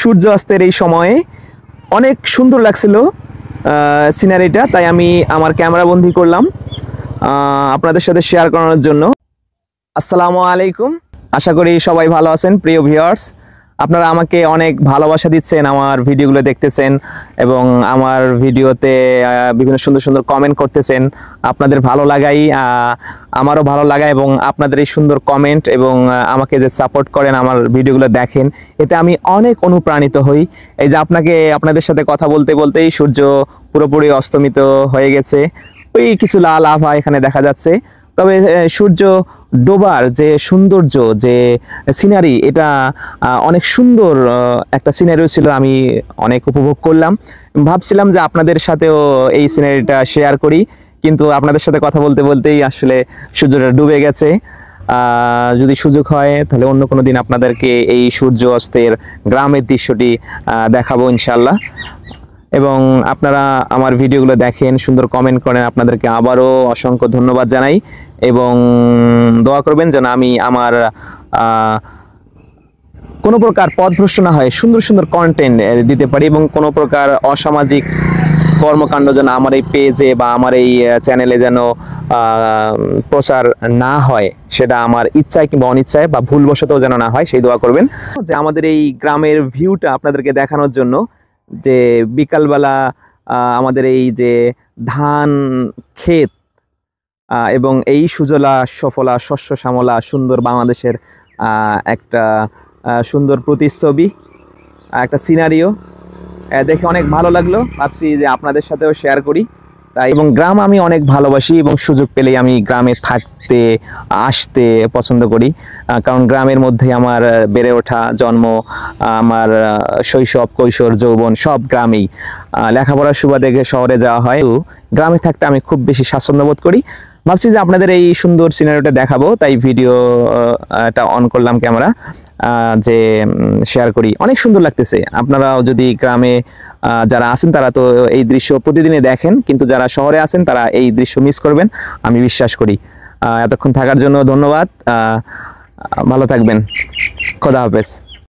সূর্য অস্তের এই সময়ে অনেক সুন্দর লাগছিল সিনারিটা, তাই আমি আমার ক্যামেরা বন্দি করলাম আপনাদের সাথে শেয়ার করানোর জন্য। আসসালামু আলাইকুম, আশা করি সবাই ভালো আছেন। প্রিয় ভিউয়ার্স, আপনারা আমাকে অনেক ভালোবাসা দিচ্ছেন, আমার ভিডিওগুলো দেখতেছেন এবং আমার ভিডিওতে বিভিন্ন সুন্দর সুন্দর কমেন্ট করতেছেন। আপনাদের ভালো লাগাই আমারও ভালো লাগা, এবং আপনাদের এই সুন্দর কমেন্ট এবং আমাকে যে সাপোর্ট করেন, আমার ভিডিওগুলো দেখেন, এতে আমি অনেক অনুপ্রাণিত হই। এই যে আপনাদের সাথে কথা বলতে বলতেই সূর্য পুরোপুরি অস্তমিত হয়ে গেছে, ওই কিছু লাল আভা এখানে দেখা যাচ্ছে। তবে সূর্য ডোবার যে সৌন্দর্য, যে সিনারি, এটা অনেক সুন্দর একটা সিনারিও ছিল। আমি অনেক উপভোগ করলাম, ভাবছিলাম যে আপনাদের সাথেও এই সিনারিটা শেয়ার করি, কিন্তু আপনাদের সাথে কথা বলতে বলতেই আসলে সূর্যটা ডুবে গেছে। যদি সুযোগ হয় তাহলে অন্য কোনো দিন আপনাদেরকে এই সূর্য অস্তের গ্রামের দৃশ্যটি দেখাবো ইনশাল্লাহ। এবং আপনারা আমার ভিডিওগুলো দেখেন, সুন্দর কমেন্ট করেন, আপনাদেরকে আবারও অসংখ্য ধন্যবাদ জানাই এবং দোয়া করবেন যেন আমি আমার কোনো প্রকার পথভ্রষ্ট না হয়, সুন্দর সুন্দর কন্টেন্ট দিতে পারি এবং কোনো প্রকার অসামাজিক কর্মকাণ্ড যেন আমার এই পেজে বা আমার এই চ্যানেলে যেন প্রচার না হয়, সেটা আমার ইচ্ছায় কিংবা অনিচ্ছায় বা ভুলবশতও যেন না হয়, সেই দোয়া করবেন। যে আমাদের এই গ্রামের ভিউটা আপনাদেরকে দেখানোর জন্য, যে বিকালবেলা আমাদের এই যে ধান ক্ষেত এবং এই সুজলা সফলা শস্য শ্যামলা সুন্দর বাংলাদেশের একটা সুন্দর প্রতিচ্ছবি, একটা সিনারিও দেখে অনেক ভালো লাগলো। ভাবছি যে আপনাদের সাথেও শেয়ার করি তাই। এবং গ্রাম আমি অনেক ভালোবাসি এবং সুযোগ পেলেই আমি গ্রামে থাকতে আসতে পছন্দ করি, কারণ গ্রামের মধ্যে আমার বেড়ে ওঠা, জন্ম, আমার শৈশব, কৈশোর, যৌবন সব গ্রামেই। লেখাপড়ার সুবাদে শহরে যাওয়া হয়, গ্রামে থাকতে আমি খুব বেশি স্বাচ্ছন্দ্য বোধ করি। ভাবছি যে আপনাদের এই সুন্দর সিনারিটা দেখাবো, তাই ভিডিওটা অন করলাম ক্যামেরা, যে শেয়ার করি। অনেক সুন্দর লাগতেছে। আপনারাও যদি গ্রামে যারা আছেন তারা তো এই দৃশ্য প্রতিদিনই দেখেন, কিন্তু যারা শহরে আছেন তারা এই দৃশ্য মিস করবেন আমি বিশ্বাস করি। এতক্ষণ থাকার জন্য ধন্যবাদ। ভালো থাকবেন। খোদা হাফেজ।